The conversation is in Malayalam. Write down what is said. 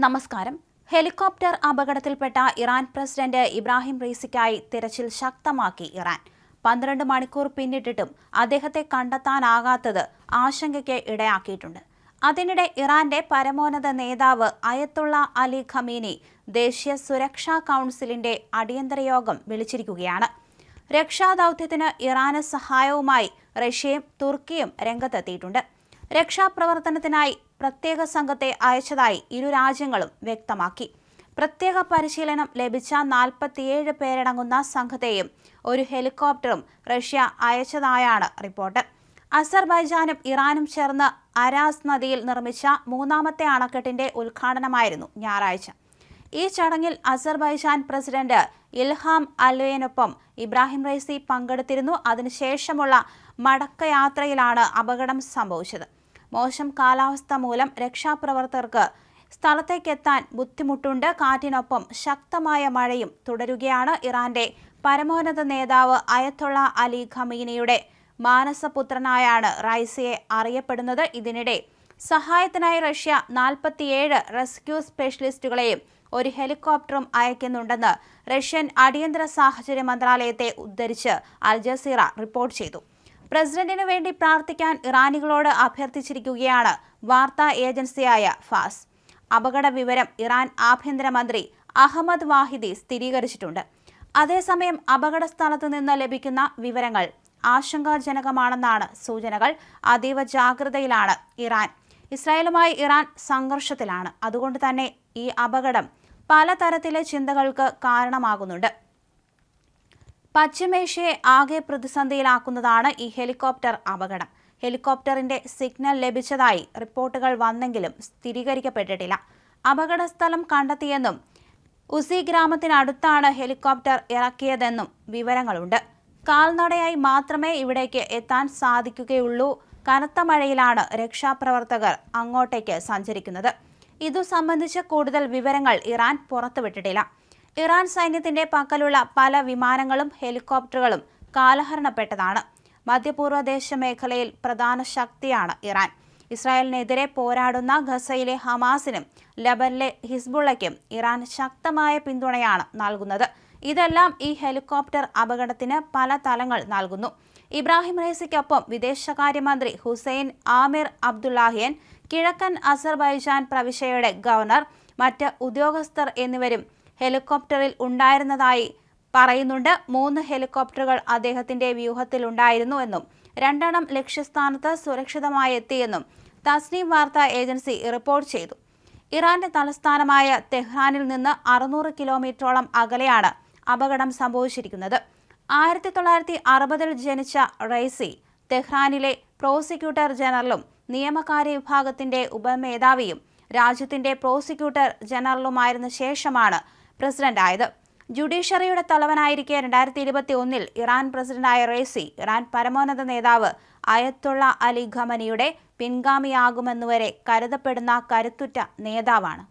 നമസ്കാരം. ഹെലികോപ്റ്റർ അപകടത്തിൽപ്പെട്ട ഇറാൻ പ്രസിഡന്റ് ഇബ്രാഹിം റൈസിക്കായി തിരച്ചിൽ ശക്തമാക്കി ഇറാൻ. 12 മണിക്കൂർ പിന്നിട്ടിട്ടും അദ്ദേഹത്തെ കണ്ടെത്താനാകാത്തത് ആശങ്കയ്ക്ക് ഇടയാക്കിയിട്ടുണ്ട്. അതിനിടെ ഇറാന്റെ പരമോന്നത നേതാവ് അയത്തുള്ള അലി ഖമീനി ദേശീയ സുരക്ഷാ കൗൺസിലിന്റെ അടിയന്തര യോഗം വിളിച്ചിരിക്കുകയാണ്. രക്ഷാദൌത്യത്തിന് ഇറാന് സഹായവുമായി റഷ്യയും തുർക്കിയും രംഗത്തെത്തിയിട്ടുണ്ട്. രക്ഷാപ്രവർത്തനത്തിനായി പ്രത്യേക സംഘത്തെ അയച്ചതായി ഇരു രാജ്യങ്ങളും വ്യക്തമാക്കി. പ്രത്യേക പരിശീലനം ലഭിച്ച 47 പേരടങ്ങുന്ന സംഘത്തെയും ഒരു ഹെലികോപ്റ്ററും റഷ്യ അയച്ചതായാണ് റിപ്പോർട്ട്. അസർബൈജാനും ഇറാനും ചേർന്ന് അരാസ് നദിയിൽ നിർമ്മിച്ച 3ാമത്തെ അണക്കെട്ടിന്റെ ഉദ്ഘാടനമായിരുന്നു ഞായറാഴ്ച. ഈ ചടങ്ങിൽ അസർബൈജാൻ പ്രസിഡന്റ് ഇൽഹാം അലിയേവിനൊപ്പം ഇബ്രാഹിം റൈസി പങ്കെടുത്തിരുന്നു. അതിനുശേഷമുള്ള മടക്കയാത്രയിലാണ് അപകടം സംഭവിച്ചത്. മോശം കാലാവസ്ഥ മൂലം രക്ഷാപ്രവർത്തകർക്ക് സ്ഥലത്തേക്കെത്താൻ ബുദ്ധിമുട്ടുണ്ട്. കാറ്റിനൊപ്പം ശക്തമായ മഴയും തുടരുകയാണ്. ഇറാന്റെ പരമോന്നത നേതാവ് അയത്തുള്ള അലി ഖമീനിയുടെ മാനസപുത്രനായാണ് റൈസിയെ അറിയപ്പെടുന്നത്. ഇതിനിടെ സഹായത്തിനായി റഷ്യ 47 റെസ്ക്യൂ സ്പെഷ്യലിസ്റ്റുകളെയും ഒരു ഹെലികോപ്റ്ററും അയക്കുന്നുണ്ടെന്ന് റഷ്യൻ അടിയന്തര സാഹചര്യ മന്ത്രാലയത്തെ ഉദ്ധരിച്ച് അൽ ജസീറ റിപ്പോർട്ട് ചെയ്തു. പ്രസിഡന്റിനു വേണ്ടി പ്രാർത്ഥിക്കാൻ ഇറാനികളോട് അഭ്യർത്ഥിച്ചിരിക്കുകയാണ് വാർത്താ ഏജൻസിയായ ഫാസ്. അപകട വിവരം ഇറാൻ ആഭ്യന്തരമന്ത്രി അഹമ്മദ് വാഹിദി സ്ഥിരീകരിച്ചിട്ടുണ്ട്. അതേസമയം അപകട സ്ഥലത്തു നിന്ന് ലഭിക്കുന്ന വിവരങ്ങൾ ആശങ്കാജനകമാണെന്നാണ് സൂചനകൾ. അതീവ ജാഗ്രതയിലാണ് ഇറാൻ. ഇസ്രായേലുമായി ഇറാൻ സംഘർഷത്തിലാണ്. അതുകൊണ്ട് തന്നെ ഈ അപകടം പലതരത്തിലെ ചിന്തകൾക്ക് കാരണമാകുന്നുണ്ട്. പശ്ചിമേഷ്യയെ ആകെ പ്രതിസന്ധിയിലാക്കുന്നതാണ് ഈ ഹെലികോപ്റ്റർ അപകടം. ഹെലികോപ്റ്ററിന്റെ സിഗ്നൽ ലഭിച്ചതായി റിപ്പോർട്ടുകൾ വന്നെങ്കിലും സ്ഥിരീകരിക്കപ്പെട്ടിട്ടില്ല. അപകട സ്ഥലം കണ്ടെത്തിയെന്നും ഉസി ഗ്രാമത്തിനടുത്താണ് ഹെലികോപ്റ്റർ ഇറക്കിയതെന്നും വിവരങ്ങളുണ്ട്. കാൽനടയായി മാത്രമേ ഇവിടേക്ക് എത്താൻ സാധിക്കുകയുള്ളൂ. കനത്ത മഴയിലാണ് രക്ഷാപ്രവർത്തകർ അങ്ങോട്ടേക്ക് സഞ്ചരിക്കുന്നത്. ഇതു സംബന്ധിച്ച് കൂടുതൽ വിവരങ്ങൾ ഇറാൻ പുറത്തുവിട്ടിട്ടില്ല. ഇറാൻ സൈന്യത്തിന്റെ പക്കലുള്ള പല വിമാനങ്ങളും ഹെലികോപ്റ്ററുകളും കാലഹരണപ്പെട്ടതാണ്. മധ്യപൂർവ്വദേശ മേഖലയിൽ പ്രധാന ശക്തിയാണ് ഇറാൻ. ഇസ്രായേലിനെതിരെ പോരാടുന്ന ഗസയിലെ ഹമാസിനും ലബനിലെ ഹിസ്ബുള്ളയ്ക്കും ഇറാൻ ശക്തമായ പിന്തുണയാണ് നൽകുന്നത്. ഇതെല്ലാം ഈ ഹെലികോപ്റ്റർ അപകടത്തിന് പല തലങ്ങൾ നൽകുന്നു. ഇബ്രാഹിം റൈസിക്കൊപ്പം വിദേശകാര്യമന്ത്രി ഹുസൈൻ ആമിർ അബ്ദുല്ലാഹിയൻ, കിഴക്കൻ അസർബൈജാൻ പ്രവിശ്യയുടെ ഗവർണർ, മറ്റ് ഉദ്യോഗസ്ഥർ എന്നിവരും ഹെലികോപ്റ്ററിൽ ഉണ്ടായിരുന്നതായി പറയുന്നുണ്ട്. 3 ഹെലികോപ്റ്ററുകൾ അദ്ദേഹത്തിന്റെ വ്യൂഹത്തിലുണ്ടായിരുന്നുവെന്നും 2 ലക്ഷ്യസ്ഥാനത്ത് സുരക്ഷിതമായി എത്തിയെന്നും തസ്നീം വാർത്താ ഏജൻസി റിപ്പോർട്ട് ചെയ്തു. ഇറാന്റെ തലസ്ഥാനമായ തെഹ്റാനിൽ നിന്ന് 600 കിലോമീറ്ററോളം അകലെയാണ് അപകടം സംഭവിച്ചിരിക്കുന്നത്. 1960-ൽ ജനിച്ച റൈസി തെഹ്റാനിലെ പ്രോസിക്യൂട്ടർ ജനറലും നിയമകാര്യ വിഭാഗത്തിന്റെ ഉപമേധാവിയും രാജ്യത്തിന്റെ പ്രോസിക്യൂട്ടർ ജനറലുമായിരുന്ന ശേഷമാണ് പ്രസിഡന്റായത്. ജുഡീഷ്യറിയുടെ തലവനായിരിക്കെ 2021-ൽ ഇറാൻ പ്രസിഡന്റായ റൈസി ഇറാൻ പരമോന്നത നേതാവ് അയത്തുള്ള അലി ഖമനിയുടെ പിൻഗാമിയാകുമെന്നുവരെ കരുതപ്പെടുന്ന കരുത്തുറ്റ നേതാവാണ്.